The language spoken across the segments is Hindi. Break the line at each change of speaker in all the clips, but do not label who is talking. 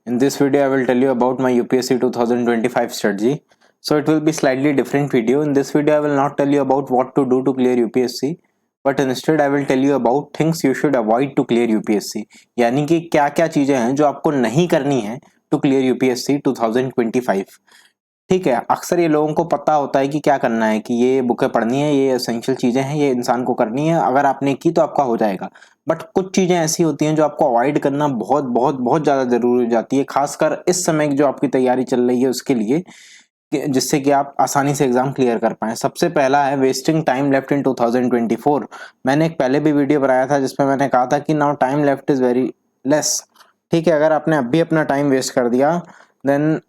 In this video, I will tell you about my UPSC 2025 strategy. So it will be slightly different video. In this video, I will not tell you about what to do to clear UPSC, but instead I will tell you about things you should avoid to clear UPSC. यानी कि क्या क्या चीजें हैं जो आपको नहीं करनी है to clear UPSC 2025. ठीक है, अक्सर ये लोगों को पता होता है कि क्या करना है, कि ये बुकें पढ़नी है, ये एसेंशियल चीजें हैं, ये इंसान को करनी है, अगर आपने की तो आपका हो जाएगा। बट कुछ चीजें ऐसी होती हैं जो आपको अवॉइड करना बहुत बहुत बहुत ज्यादा जरूरी हो जाती है, खासकर इस समय जो आपकी तैयारी चल रही है उसके लिए, जिससे कि आप आसानी से एग्जाम क्लियर कर पाए। सबसे पहला है वेस्टिंग टाइम लेफ्ट इन 2024। मैंने एक पहले भी वीडियो बनाया था जिसमें मैंने कहा था कि now time left is very less. ठीक है, अगर आपने अभी अपना टाइम वेस्ट कर दिया then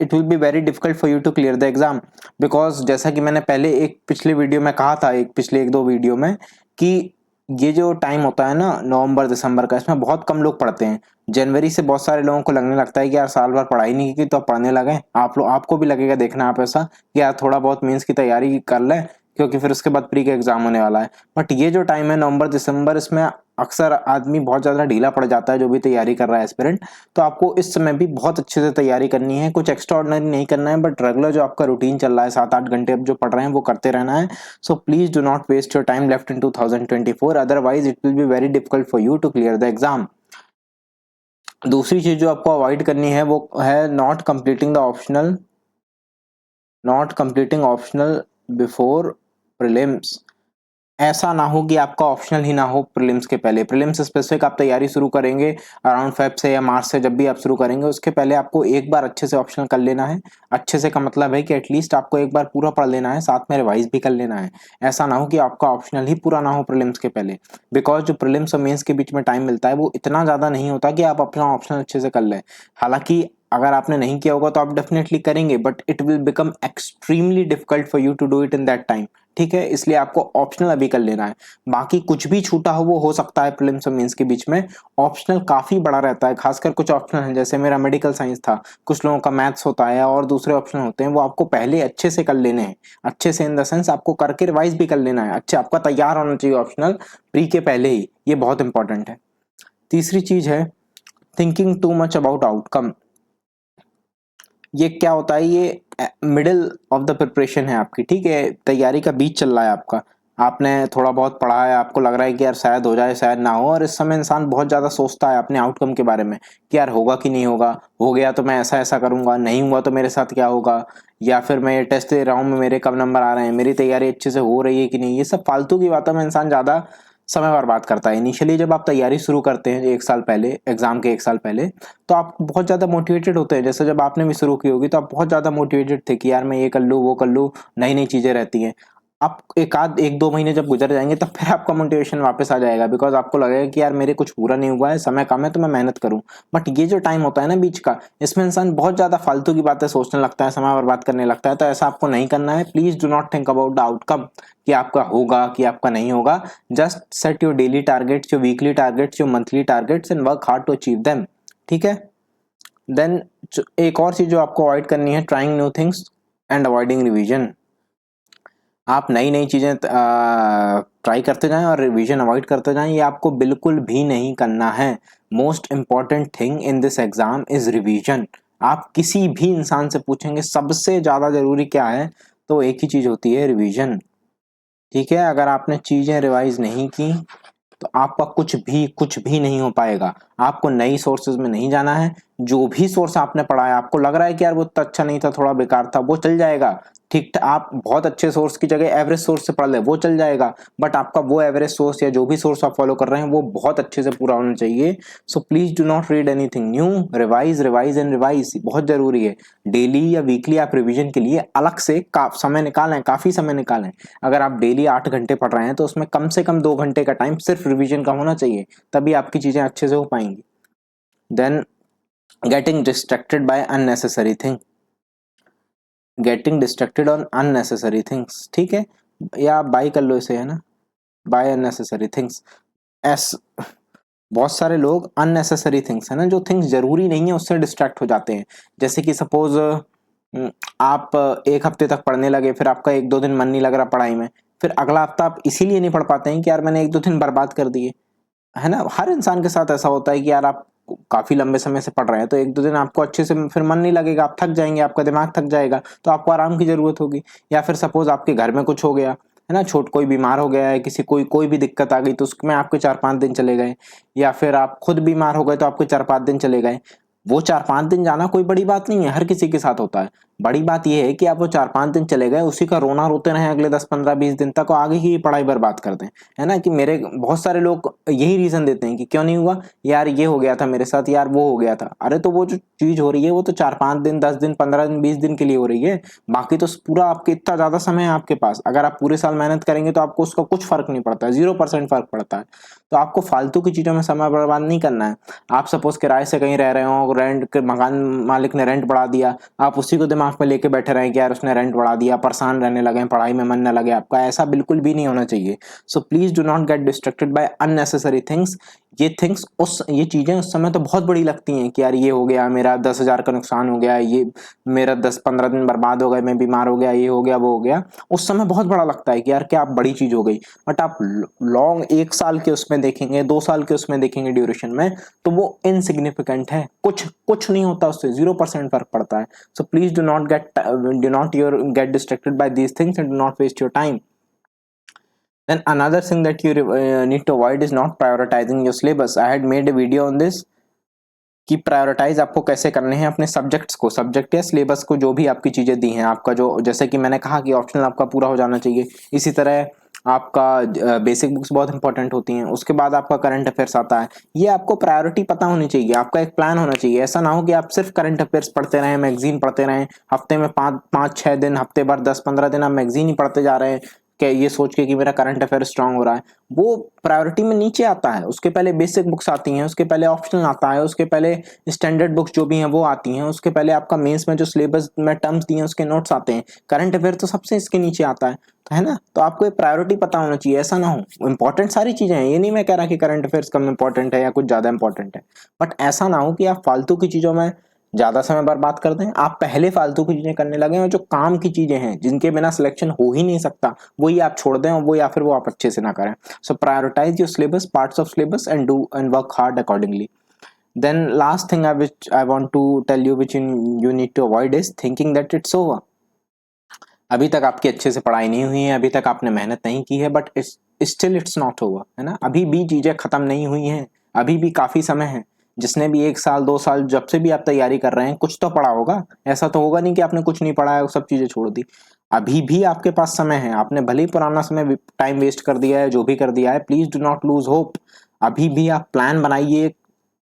it will be very difficult for you to clear the exam, because जैसा कि मैंने पहले एक पिछले वीडियो में कहा था, पिछले एक दो वीडियो में, कि ये जो टाइम होता है ना नवंबर दिसंबर का, इसमें बहुत कम लोग पढ़ते हैं। जनवरी से बहुत सारे लोगों को लगने लगता है कि यार साल भर पढ़ाई नहीं की तो अब पढ़ने लगे। आपको भी लगेगा, देखना आप ऐसा कि यार थोड़ा बहुत मेंस की तैयारी कर ले, क्योंकि फिर उसके बाद प्री का एग्जाम होने वाला है। बट ये जो टाइम है नवंबर दिसंबर, इसमें अक्सर आदमी बहुत ज्यादा ढीला पड़ जाता है जो भी तैयारी कर रहा है एस्पिरेंट। तो आपको इस समय भी बहुत अच्छे से तैयारी करनी है, कुछ एक्स्ट्रा ऑर्डिनरी नहीं करना है, बट रेगुलर जो आपका रूटीन चल रहा है 7-8 घंटे अब जो पढ़ रहे हैं वो करते रहना है। So please do not waste your time left in 2024, otherwise it will be very difficult for you to clear the exam. दूसरी चीज जो आपको अवॉइड करनी है वो है not completing optional before prelims. ऐसा ना हो कि आपका ऑप्शनल ही ना हो प्रीलिम्स के पहले। प्रीलिम्स स्पेसिफिक आप तैयारी शुरू करेंगे अराउंड फेब से या मार्च से, जब भी आप शुरू करेंगे उसके पहले आपको एक बार अच्छे से ऑप्शनल कर लेना है। अच्छे से का मतलब है कि एटलीस्ट आपको एक बार पूरा पढ़ लेना है, साथ में रिवाइज भी कर लेना है। ऐसा ना हो कि आपका ऑप्शनल ही पूरा ना हो प्रीलिम्स के पहले, बिकॉज जो प्रीलिम्स और मेंस के बीच में टाइम मिलता है वो इतना ज्यादा नहीं होता कि आप अपना ऑप्शनल अच्छे से कर लें। हालांकि अगर आपने नहीं किया होगा तो आप डेफिनेटली करेंगे, but it will become extremely difficult for you to do it in that time. ठीक है, इसलिए आपको ऑप्शनल अभी कर लेना है। बाकी कुछ भी छूटा हो सकता है प्रीलिम्स और मेंस के बीच में। ऑप्शनल काफी बड़ा रहता है, खासकर कुछ ऑप्शनल है, जैसे मेरा मेडिकल साइंस था, कुछ लोगों का मैथ्स होता है और दूसरे ऑप्शन होते हैं, वो आपको पहले अच्छे से कर लेने हैं। अच्छे से इन द सेंस आपको करके रिवाइज भी कर लेना है, अच्छा आपका तैयार होना चाहिए ऑप्शनल प्री के पहले ही, ये बहुत इंपॉर्टेंट है। तीसरी चीज है thinking too much about outcome. ये क्या होता है, ये मिडिल ऑफ द प्रिपरेशन है आपकी। ठीक है, तैयारी का बीच चल रहा है आपका, आपने थोड़ा बहुत पढ़ा है, आपको लग रहा है कि यार शायद हो जाए शायद ना हो, और इस समय इंसान बहुत ज्यादा सोचता है अपने आउटकम के बारे में कि यार होगा कि नहीं होगा, हो गया तो मैं ऐसा ऐसा करूंगा, नहीं हुआ तो मेरे साथ क्या होगा, या फिर मैं ये टेस्ट दे रहा हूँ मेरे कब नंबर आ रहे हैं, मेरी तैयारी अच्छे से हो रही है कि नहीं। ये सब फालतू की बातों में इंसान ज्यादा समय बर्बाद करता है। इनिशियली जब आप तैयारी शुरू करते हैं एक साल पहले, एग्जाम के एक साल पहले, तो आप बहुत ज्यादा मोटिवेटेड होते हैं। जैसे जब आपने भी शुरू की होगी तो आप बहुत ज्यादा मोटिवेटेड थे कि यार मैं ये कर लूँ वो कर लूँ, नई नई चीजें रहती हैं। आप एक दो महीने जब गुजर जाएंगे तब फिर आपका मोटिवेशन वापस आ जाएगा, बिकॉज आपको लगेगा कि यार मेरे कुछ पूरा नहीं हुआ है, समय कम है तो मैं मेहनत करूं। बट ये जो टाइम होता है ना बीच का, इसमें इंसान बहुत ज्यादा फालतू की बातें सोचने लगता है, समय बर्बाद करने लगता है। तो ऐसा आपको नहीं करना है। Please do not think about the outcome, कि आपका होगा कि आपका नहीं होगा। Just set your daily targets, your weekly targets, your monthly targets and work hard to achieve them. ठीक है, देन एक और चीज जो आपको अवॉइड करनी है, trying new things and avoiding revision. आप नई नई चीजें ट्राई करते जाएं और रिवीजन अवॉइड करते जाएं, ये आपको बिल्कुल भी नहीं करना है। Most important thing in this exam is revision. आप किसी भी इंसान से पूछेंगे सबसे ज्यादा जरूरी क्या है, तो एक ही चीज होती है, रिवीजन। ठीक है, अगर आपने चीजें रिवाइज नहीं की तो आपका कुछ भी नहीं हो पाएगा। आपको नई सोर्सेज में नहीं जाना है। जो भी सोर्स आपने पढ़ा है, आपको लग रहा है कि यार वो इतना अच्छा नहीं था, थोड़ा बेकार था, वो चल जाएगा। ठीक, आप बहुत अच्छे सोर्स की जगह एवरेज सोर्स से पढ़ ले, वो चल जाएगा। बट आपका वो एवरेज सोर्स या जो भी सोर्स आप फॉलो कर रहे हैं वो बहुत अच्छे से पूरा होना चाहिए। सो please do not read anything new, revise revise and revise, बहुत जरूरी है। डेली या वीकली आप रिविजन के लिए अलग से समय निकालें, काफी समय निकालें। अगर आप डेली 8 घंटे पढ़ रहे हैं तो उसमें कम से कम 2 घंटे का टाइम सिर्फ रिवीजन का होना चाहिए, तभी आपकी चीजें अच्छे से हो पाएंगी। Then getting distracted by unnecessary thing, getting distracted on unnecessary things. ठीक है, या आप बाय कर लो इसे, है ना, बाय अननेसेसरी थिंग्स। एस बहुत सारे लोग अननेसेसरी थिंग्स है ना, जो थिंग्स जरूरी नहीं है उससे डिस्ट्रैक्ट हो जाते हैं। जैसे कि सपोज आप एक हफ्ते तक पढ़ने लगे, फिर आपका एक दो दिन मन नहीं लग रहा पढ़ाई में, फिर अगला हफ्ता आप इसीलिए नहीं पढ़ पाते हैं कि यार मैंने एक दो दिन बर्बाद कर दिए, है ना। हर इंसान के साथ ऐसा होता है कि यार आप काफ़ी लंबे समय से पढ़ रहे हैं तो एक दो दिन आपको अच्छे से फिर मन नहीं लगेगा, आप थक जाएंगे, आपका दिमाग थक जाएगा, तो आपको आराम की ज़रूरत होगी। या फिर सपोज आपके घर में कुछ हो गया है ना, कोई बीमार हो गया है, किसी कोई भी दिक्कत आ गई तो उसमें आपके 4-5 दिन चले गए, या फिर आप खुद बीमार हो गए तो आपके 4-5 दिन चले गए। वो 4-5 दिन जाना कोई बड़ी बात नहीं है, हर किसी के साथ होता है। बड़ी बात यह है कि आप वो 4-5 दिन चले गए, उसी का रोना रोते रहें अगले 10-15-20 दिन तक और आगे की पढ़ाई बर्बाद कर दें, है ना। कि मेरे बहुत सारे लोग यही रीजन देते हैं कि क्यों नहीं हुआ, यार ये हो गया था मेरे साथ, यार वो हो गया था। अरे तो वो जो चीज हो रही है वो तो 4-5 दिन, 10 दिन, 15 दिन, 20 दिन के लिए हो रही है। बाकी तो पूरा आपके इतना ज्यादा समय है आपके पास, अगर आप पूरे साल मेहनत करेंगे तो आपको उसका कुछ फर्क नहीं पड़ता है, 0% फर्क पड़ता है। तो आपको फालतू की चीजों में समय बर्बाद नहीं करना है। आप सपोज किराए से कहीं रह रहे हो, रेंट के मकान मालिक ने रेंट बढ़ा दिया, आप उसी को दिमाग में लेके बैठे रहे कि यार उसने रेंट बढ़ा दिया, परेशान रहने लगे, पढ़ाई में मन न लगे आपका, ऐसा बिल्कुल भी नहीं होना चाहिए। सो please do not get distracted by unnecessary things. ये चीजें उस समय तो बहुत बड़ी लगती हैं कि यार ये हो गया, मेरा 10,000 का नुकसान हो गया, ये मेरा 10-15 दिन बर्बाद हो गए, मैं बीमार हो गया, ये हो गया, वो हो गया। उस समय बहुत बड़ा लगता है कि यार क्या बड़ी चीज हो गई। बट आप लॉन्ग 1 साल के उसमें देखेंगे, 2 साल के उसमें देखेंगे ड्यूरेशन में, तो वो इनसिग्निफिकेंट है, कुछ नहीं होता उससे, 0% फर्क पड़ता है। So please do not get distracted by these things and do not waste your time. Then another thing that you need to avoid is not prioritizing your syllabus. I had made a video on this कि प्रायोरिटाइज आपको कैसे करने हैं अपने सब्जेक्ट्स को, सब्जेक्ट या सिलेबस को, जो भी आपकी चीज़ें दी हैं आपका, जो जैसे कि मैंने कहा कि ऑप्शनल आपका पूरा हो जाना चाहिए, इसी तरह आपका बेसिक बुक्स बहुत इंपॉर्टेंट होती हैं, उसके बाद आपका करंट अफेयर्स आता है। ये आपको प्रायोरिटी पता होनी चाहिए, आपका एक प्लान होना चाहिए। ऐसा ना हो कि आप सिर्फ करंट अफेयर्स पढ़ते रहें, मैगजीन पढ़ते रहें, हफ्ते में 5-6 दिन, हफ्ते भर 10-15 दिन आप मैगजीन ही पढ़ते जा रहे हैं कि ये सोच के कि मेरा करंट अफेयर स्ट्रांग हो रहा है। वो प्रायोरिटी में नीचे आता है, उसके पहले बेसिक बुक्स आती हैं, उसके पहले ऑप्शनल आता है, उसके पहले स्टैंडर्ड बुक्स जो भी हैं वो आती हैं, उसके पहले आपका मेंस में जो सिलेबस में टर्म्स दिए हैं उसके नोट्स आते हैं। करंट अफेयर तो सबसे इसके नीचे आता है, तो है ना। तो आपको एक प्रायोरिटी पता होना चाहिए, ऐसा ना हो इंपॉर्टेंट सारी चीजें हैं, ये नहीं मैं कह रहा कि करंट अफेयर्स कम इंपॉर्टेंट है या कुछ ज्यादा इंपॉर्टेंट है, बट ऐसा ना हो कि आप फालतू की चीजों में ज्यादा समय बर्बाद कर दें। आप पहले फालतू की चीजें करने लगे और जो काम की चीजें हैं जिनके बिना सिलेक्शन हो ही नहीं सकता वही आप छोड़ दें, और वो या फिर वो आप अच्छे से ना करें। So prioritise your syllabus, parts of syllabus, and do and work hard accordingly. Then last thing which I want to tell you, which you need to avoid, is thinking that it's over. अभी तक आपकी अच्छे से पढ़ाई नहीं हुई है, अभी तक आपने मेहनत नहीं की है, but still it's not over, है ना। अभी भी चीजें खत्म नहीं हुई हैं, अभी भी काफी समय है। जिसने भी 1 साल 2 साल जब से भी आप तैयारी कर रहे हैं कुछ तो पढ़ा होगा, ऐसा तो होगा नहीं कि आपने कुछ नहीं पढ़ा है, सब चीजें छोड़ दी। अभी भी आपके पास समय है, आपने भले ही पुराना समय टाइम वेस्ट कर दिया है, जो भी कर दिया है, please do not lose hope. अभी भी आप प्लान बनाइए,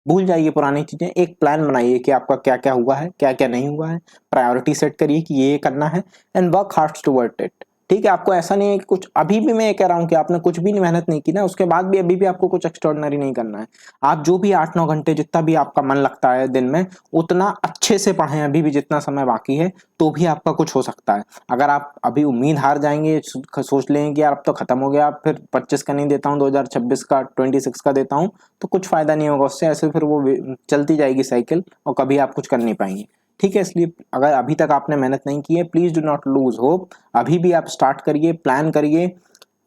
भूल जाइए पुरानी चीजें, एक प्लान बनाइए कि आपका क्या क्या हुआ है, क्या क्या नहीं हुआ है, प्रायोरिटी सेट करिए कि ये करना है, and work hard toward it. ठीक है, आपको ऐसा नहीं है कि कुछ, अभी भी मैं ये कह रहा हूँ कि आपने कुछ भी मेहनत नहीं की ना, उसके बाद भी अभी भी आपको कुछ एक्स्ट्रॉर्डिनरी नहीं करना है। आप जो भी 8-9 घंटे जितना भी आपका मन लगता है दिन में, उतना अच्छे से पढ़ें, अभी भी जितना समय बाकी है, तो भी आपका कुछ हो सकता है। अगर आप अभी उम्मीद हार जाएंगे, सोच लेंगे कि यार अब तो खत्म हो गया, फिर 25 का नहीं देता हूँ, 2026 का 26 का देता हूँ, तो कुछ फायदा नहीं होगा उससे, ऐसे फिर वो चलती जाएगी साइकिल और कभी आप कुछ कर नहीं पाएंगे। ठीक है, इसलिए अगर अभी तक आपने मेहनत नहीं की है, please do not lose hope. अभी भी आप स्टार्ट करिए, प्लान करिए,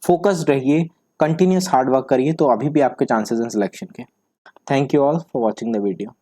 फोकस्ड रहिए, कंटिन्यूस हार्ड वर्क करिए, तो अभी भी आपके चांसेस हैं सिलेक्शन के। Thank you all for watching the video.